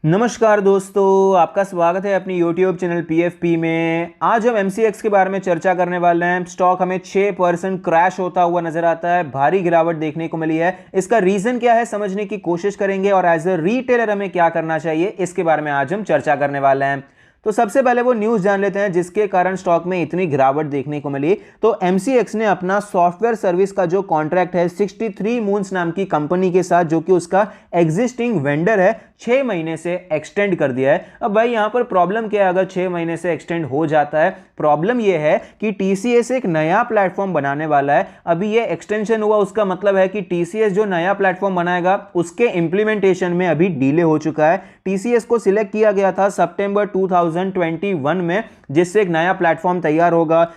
नमस्कार दोस्तों, आपका स्वागत है अपनी YouTube चैनल PFP में। आज हम MCX के बारे में चर्चा करने वाले हैं। स्टॉक हमें 6% क्रैश होता हुआ नजर आता है, भारी गिरावट देखने को मिली है। इसका रीजन क्या है समझने की कोशिश करेंगे और एज ए रिटेलर हमें क्या करना चाहिए इसके बारे में आज हम चर्चा करने वाले हैं। तो सबसे पहले वो न्यूज़ जान लेते हैं जिसके कारण स्टॉक में इतनी गिरावट देखने को मिली। तो MCX ने अपना सॉफ्टवेयर सर्विस का जो कॉन्ट्रैक्ट है 63 मून्स नाम की कंपनी के साथ, जो कि उसका एग्जिस्टिंग वेंडर है, 6 महीने से एक्सटेंड कर दिया है। अब भाई यहां पर प्रॉब्लम क्या है अगर 6 महीने से एक्सटेंड हो जाता है? प्रॉब्लम यह है कि TCS एक नया प्लेटफॉर्म बनाने वाला है। अभी ये एक्सटेंशन हुआ, उसका मतलब है कि TCS जो नया प्लेटफॉर्म बनाएगा उसके इंप्लीमेंटेशन में अभी डिले हो चुका है। TCS को सिलेक्ट किया गया था सितंबर 2021 में, जिससे एक नया प्लेटफॉर्म तैयार होगा,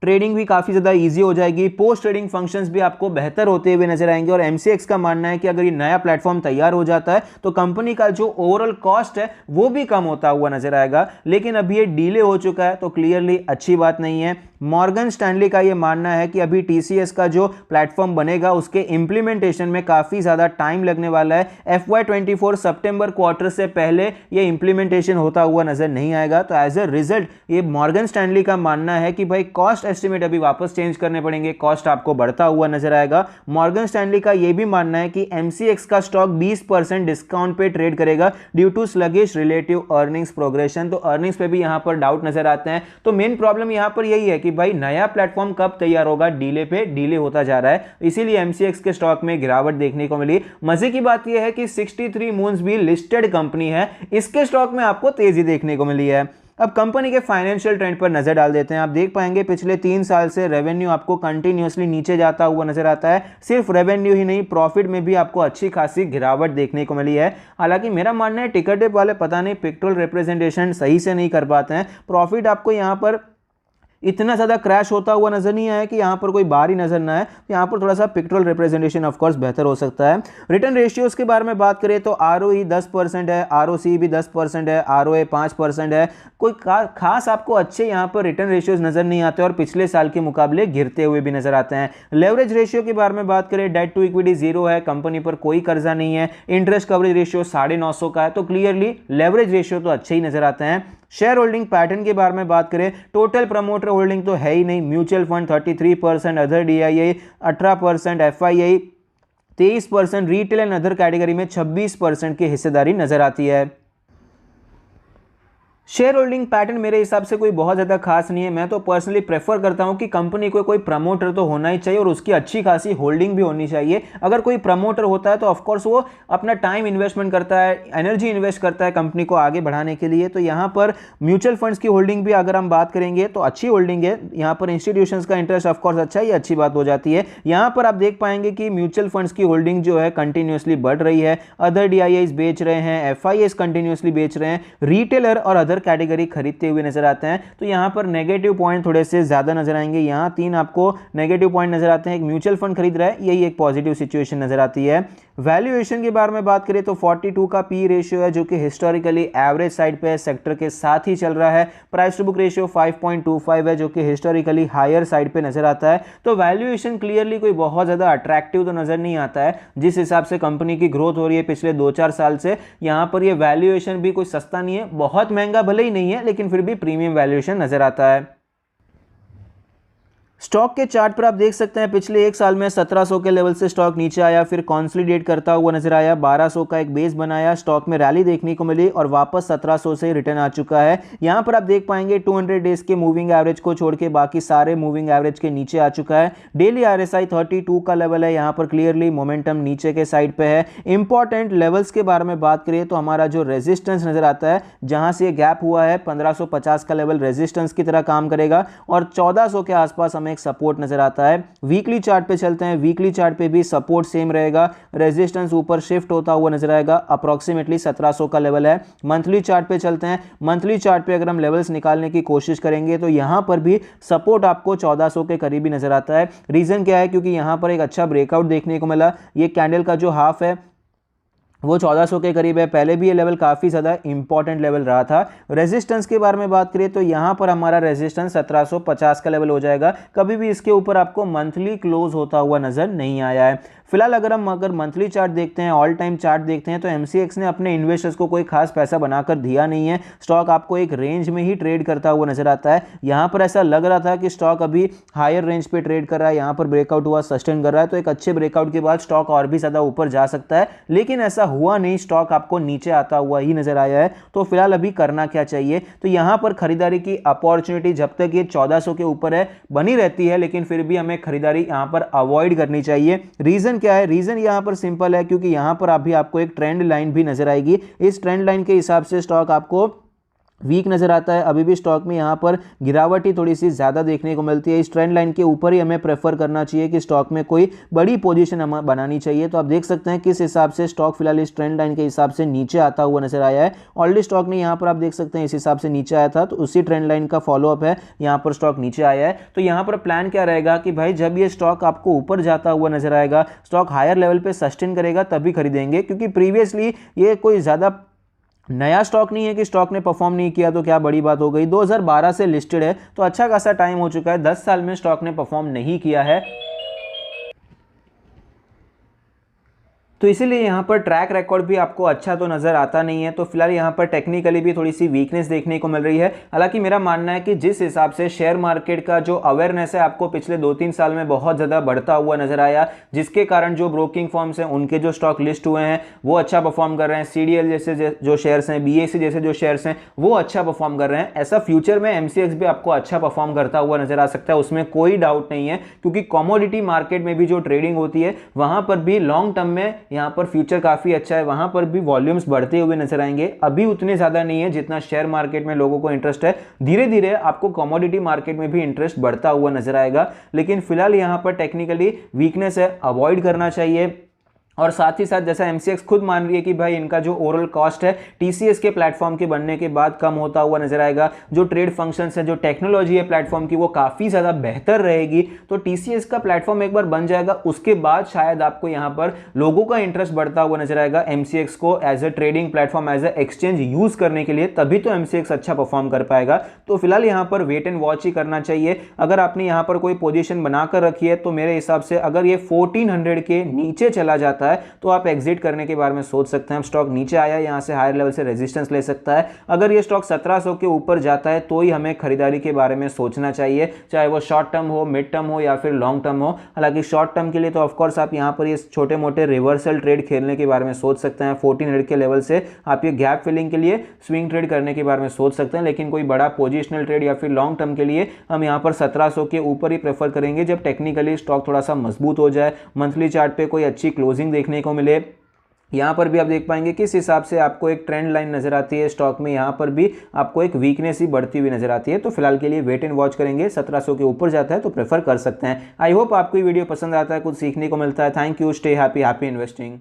ट्रेडिंग भी काफ़ी ज़्यादा इजी हो जाएगी, पोस्ट ट्रेडिंग फंक्शंस भी आपको बेहतर होते हुए नजर आएंगे। और MCX का मानना है कि अगर ये नया प्लेटफॉर्म तैयार हो जाता है तो कंपनी का जो ओवरऑल कॉस्ट है वो भी कम होता हुआ नजर आएगा। लेकिन अभी ये डिले हो चुका है तो क्लियरली अच्छी बात नहीं है। मॉर्गन स्टैनली का ये मानना है कि अभी TCS का जो प्लेटफॉर्म बनेगा उसके इंप्लीमेंटेशन में काफ़ी ज़्यादा टाइम लगने वाला है। FY24 सितंबर क्वार्टर से पहले ये इंप्लीमेंटेशन होता हुआ नजर नहीं आएगा। तो एज ए रिजल्ट ये मॉर्गन स्टैनली का मानना है कि भाई कॉस्ट एस्टिमेट अभी वापस चेंज करने पड़ेंगे, कॉस्ट आपको बढ़ता हुआ नजर आएगा। मॉर्गन स्टैनली का यह भी मानना है कि MCX का स्टॉक 20% डिस्काउंट पे ट्रेड करेगा due to sluggish relative earnings progression. तो अर्निंग्स पे भी यहां पर डाउट नजर आते हैं। तो मेन प्रॉब्लम यहां पर यही है कि भाई नया प्लेटफॉर्म कब तैयार होगा, डिले पे डिले होता जा रहा है, इसीलिए MCX के स्टॉक में गिरावट देखने को मिली। मजे की बात यह है कि 63 मून्स भी लिस्टेड कंपनी है, इसके स्टॉक में आपको तेजी देखने को मिली है। अब कंपनी के फाइनेंशियल ट्रेंड पर नजर डाल देते हैं। आप देख पाएंगे पिछले 3 साल से रेवेन्यू आपको कंटिन्यूअसली नीचे जाता हुआ नजर आता है। सिर्फ रेवेन्यू ही नहीं, प्रॉफिट में भी आपको अच्छी खासी गिरावट देखने को मिली है। हालांकि मेरा मानना है टिकर डेप वाले पता नहीं पिक्टोरियल रिप्रेजेंटेशन सही से नहीं कर पाते हैं। प्रॉफिट आपको यहाँ पर इतना ज़्यादा क्रैश होता हुआ नजर नहीं आया कि यहाँ पर कोई बाहरी नजर ना आए। यहाँ पर थोड़ा सा पिक्टोरियल रिप्रेजेंटेशन ऑफ कोर्स बेहतर हो सकता है। रिटर्न रेशियोज के बारे में बात करें तो ROE 10% है, ROC भी 10% है, ROA 5% है। कोई खास आपको अच्छे यहाँ पर रिटर्न रेशियोज नजर नहीं आते और पिछले साल के मुकाबले गिरते हुए भी नजर आते हैं। लेवरेज रेशियो के बारे में बात करें, डेट टू इक्विटी 0 है, कंपनी पर कोई कर्जा नहीं है। इंटरेस्ट कवरेज रेशियो 950 का है, तो क्लियरली लेवरेज रेशियो तो अच्छे ही नजर आते हैं। शेयर होल्डिंग पैटर्न के बारे में बात करें, टोटल प्रमोटर होल्डिंग तो है ही नहीं। Mutual fund 33%, other DII 18%, FII 23%, retail and other category में 26% की हिस्सेदारी नजर आती है। शेयर होल्डिंग पैटर्न मेरे हिसाब से कोई बहुत ज़्यादा खास नहीं है। मैं तो पर्सनली प्रेफर करता हूं कि कंपनी को कोई प्रमोटर तो होना ही चाहिए और उसकी अच्छी खासी होल्डिंग भी होनी चाहिए। अगर कोई प्रमोटर होता है तो ऑफकोर्स वो अपना टाइम इन्वेस्टमेंट करता है, एनर्जी इन्वेस्ट करता है कंपनी को आगे बढ़ाने के लिए। तो यहाँ पर म्यूचुअल फंड्स की होल्डिंग भी अगर हम बात करेंगे तो अच्छी होल्डिंग है। यहाँ पर इंस्टीट्यूशंस का इंटरेस्ट ऑफकोर्स अच्छा ही अच्छी बात हो जाती है। यहाँ पर आप देख पाएंगे कि म्यूचुअल फंड्स की होल्डिंग जो है कंटिन्यूसली बढ़ रही है। अदर DIIs बेच रहे हैं, FIIs कंटिन्यूसली बेच रहे हैं, रिटेलर और अदर कैटेगरी खरीदते हुए नजर आते हैं। तो यहां पर नेगेटिव पॉइंट थोड़े से ज्यादा नजर आएंगे। यहां 3 आपको नेगेटिव पॉइंट नजर आते हैं। एक म्यूचुअल फंड खरीद रहा है, यही एक पॉजिटिव सिचुएशन नजर आती है। वैल्यूएशन के बारे में बात करें तो 42 का P रेशियो है, जो कि हिस्टोरिकली एवरेज साइड पे है, सेक्टर के साथ ही चल रहा है। प्राइस टू बुक रेशियो 5.25 है, जो कि हिस्टोरिकली हायर साइड पे नजर आता है। तो वैल्यूएशन क्लियरली कोई बहुत ज्यादा अट्रैक्टिव तो नजर नहीं आता है। जिस हिसाब से कंपनी की ग्रोथ हो रही है पिछले 2-4 साल से, यहां पर यह वैल्यूएशन भी कोई सस्ता नहीं है, बहुत महंगा भले ही नहीं है लेकिन फिर भी प्रीमियम वैल्यूएशन नजर आता है। स्टॉक के चार्ट पर आप देख सकते हैं पिछले 1 साल में 1700 के लेवल से स्टॉक नीचे आया, फिर कॉन्सोलिडेट करता हुआ नजर आया, 1200 का एक बेस बनाया, स्टॉक में रैली देखने को मिली और वापस 1700 से रिटर्न आ चुका है। यहां पर आप देख पाएंगे 200 डेज के मूविंग एवरेज को छोड़ के बाकी सारे मूविंग एवरेज के नीचे आ चुका है। डेली RSI 32 का लेवल है, यहां पर क्लियरली मोमेंटम नीचे के साइड पे है। इंपॉर्टेंट लेवल्स के बारे में बात करें तो हमारा जो रेजिस्टेंस नजर आता है, जहां से गैप हुआ है 1550 का लेवल रेजिस्टेंस की तरह काम करेगा और 1400 के आसपास हमें एक सपोर्ट नजर आता है। वीकली चार्ट पे चलते हैं, वीकली चार्ट पे भी सपोर्ट सेम रहेगा, रेजिस्टेंस ऊपर शिफ्ट होता हुआ नजर आएगा, अप्रोक्सीमेटली 1700 का लेवल है। मंथली चार्ट पे चलते हैं, मंथली चार्ट पे अगर हम लेवल्स निकालने की कोशिश करेंगे तो यहां पर भी सपोर्ट आपको 1400 के करीब ही नजर आता है। रीजन क्या है, क्योंकि यहां पर एक अच्छा ब्रेकआउट देखने को मिला। ये कैंडल का जो हाफ है वो 1400 के करीब है। पहले भी ये लेवल काफ़ी ज़्यादा इंपॉर्टेंट लेवल रहा था। रेजिस्टेंस के बारे में बात करें तो यहाँ पर हमारा रेजिस्टेंस 1750 का लेवल हो जाएगा। कभी भी इसके ऊपर आपको मंथली क्लोज होता हुआ नज़र नहीं आया है। फिलहाल अगर मंथली चार्ट देखते हैं, ऑल टाइम चार्ट देखते हैं, तो एमसीएक्स ने अपने इन्वेस्टर्स को कोई खास पैसा बनाकर दिया नहीं है। स्टॉक आपको एक रेंज में ही ट्रेड करता हुआ नजर आता है। यहां पर ऐसा लग रहा था कि स्टॉक अभी हायर रेंज पे ट्रेड कर रहा है, यहां पर ब्रेकआउट हुआ, सस्टेन कर रहा है, तो एक अच्छे ब्रेकआउट के बाद स्टॉक और भी ज्यादा ऊपर जा सकता है, लेकिन ऐसा हुआ नहीं, स्टॉक आपको नीचे आता हुआ ही नजर आया है। तो फिलहाल अभी करना क्या चाहिए, तो यहां पर खरीदारी की अपॉर्चुनिटी जब तक ये 1400 के ऊपर है बनी रहती है, लेकिन फिर भी हमें खरीदारी यहां पर अवॉइड करनी चाहिए। रीजन क्या है, रीजन यहां पर सिंपल है, क्योंकि यहां पर अभी आपको एक ट्रेंड लाइन भी नजर आएगी। इस ट्रेंड लाइन के हिसाब से स्टॉक आपको वीक नजर आता है। अभी भी स्टॉक में यहाँ पर गिरावट ही थोड़ी सी ज़्यादा देखने को मिलती है। इस ट्रेंड लाइन के ऊपर ही हमें प्रेफर करना चाहिए कि स्टॉक में कोई बड़ी पोजीशन हमें बनानी चाहिए। तो आप देख सकते हैं किस हिसाब से स्टॉक फिलहाल इस ट्रेंड लाइन के हिसाब से नीचे आता हुआ नजर आया है। ऑलरेडी स्टॉक ने यहाँ पर आप देख सकते हैं इस हिसाब से नीचे आया था, तो उसी ट्रेंड लाइन का फॉलोअप है, यहाँ पर स्टॉक नीचे आया है। तो यहाँ पर प्लान क्या रहेगा कि भाई जब ये स्टॉक आपको ऊपर जाता हुआ नजर आएगा, स्टॉक हायर लेवल पे सस्टेन करेगा, तभी खरीदेंगे, क्योंकि प्रीवियसली ये कोई ज़्यादा नया स्टॉक नहीं है कि स्टॉक ने परफॉर्म नहीं किया तो क्या बड़ी बात हो गई। 2012 से लिस्टेड है, तो अच्छा खासा टाइम हो चुका है, 10 साल में स्टॉक ने परफॉर्म नहीं किया है। तो इसीलिए यहाँ पर ट्रैक रिकॉर्ड भी आपको अच्छा तो नज़र आता नहीं है। तो फिलहाल यहाँ पर टेक्निकली भी थोड़ी सी वीकनेस देखने को मिल रही है। हालांकि मेरा मानना है कि जिस हिसाब से शेयर मार्केट का जो अवेयरनेस है आपको पिछले 2-3 साल में बहुत ज़्यादा बढ़ता हुआ नजर आया, जिसके कारण जो ब्रोकिंग फर्म्स हैं उनके जो स्टॉक लिस्ट हुए हैं वो अच्छा परफॉर्म कर रहे हैं। CDL जैसे जो शेयर्स हैं, BSE जैसे जो शेयर्स हैं वो अच्छा परफॉर्म कर रहे हैं। ऐसा फ्यूचर में MCX भी आपको अच्छा परफॉर्म करता हुआ नजर आ सकता है, उसमें कोई डाउट नहीं है, क्योंकि कमोडिटी मार्केट में भी जो ट्रेडिंग होती है वहां पर भी लॉन्ग टर्म में यहाँ पर फ्यूचर काफी अच्छा है, वहां पर भी वॉल्यूम्स बढ़ते हुए नजर आएंगे। अभी उतने ज्यादा नहीं है जितना शेयर मार्केट में लोगों को इंटरेस्ट है, धीरे धीरे आपको कमोडिटी मार्केट में भी इंटरेस्ट बढ़ता हुआ नजर आएगा। लेकिन फिलहाल यहां पर टेक्निकली वीकनेस है, अवॉइड करना चाहिए। और साथ ही साथ जैसा MCX खुद मान रही है कि भाई इनका जो ओवरऑल कॉस्ट है TCS के प्लेटफॉर्म के बनने के बाद कम होता हुआ नजर आएगा। जो ट्रेड फंक्शंस है, जो टेक्नोलॉजी है प्लेटफॉर्म की, वो काफ़ी ज़्यादा बेहतर रहेगी। तो TCS का प्लेटफॉर्म एक बार बन जाएगा, उसके बाद शायद आपको यहाँ पर लोगों का इंटरेस्ट बढ़ता हुआ नजर आएगा MCX को as a trading platform, as a exchange use करने के लिए, तभी तो MCX अच्छा परफॉर्म कर पाएगा। तो फिलहाल यहाँ पर वेट एंड वॉच ही करना चाहिए। अगर आपने यहाँ पर कोई पोजीशन बनाकर रखी है तो मेरे हिसाब से अगर ये 1400 के नीचे चला जाता है तो आप एग्जिट करने के बारे में सोच सकते हैं। स्टॉक नीचे आया, यहां से हायर लेवल से रेजिस्टेंस ले सकता है। अगर ये स्टॉक 1700 के ऊपर जाता है तो ही हमें खरीदारी के बारे में सोचना चाहिए, चाहे वो शॉर्ट टर्म हो, मिड टर्म हो या फिर लॉन्ग टर्म हो। हालांकि शॉर्ट टर्म के लिए तो ऑफकोर्स आप यहां पर ये छोटे मोटे रिवर्सल ट्रेड खेलने के बारे में सोच सकते हैं। 1400 के लेवल से आप ये गैप फिलिंग के लिए स्विंग ट्रेड करने के बारे में सोच सकते हैं, लेकिन कोई बड़ा पोजिशनल ट्रेड या फिर लॉन्ग टर्म के लिए हम यहाँ पर 1700 के ऊपर ही प्रेफर करेंगे, जब टेक्निकली स्टॉक थोड़ा सा मजबूत हो जाए, मंथली चार्ट पे कोई अच्छी क्लोजिंग देखने को मिले। यहाँ पर भी आप देख पाएंगे किस हिसाब से आपको एक ट्रेंड लाइन नजर आती है स्टॉक में, यहाँ पर भी आपको एक वीकनेस ही बढ़ती हुई नजर आती है। तो फिलहाल के लिए वेट एंड वॉच करेंगे, 1700 के ऊपर जाता है तो प्रेफर कर सकते हैं। आई होप आपको ये वीडियो पसंद आता है, कुछ सीखने को मिलता है। Thank you, stay happy, happy investing.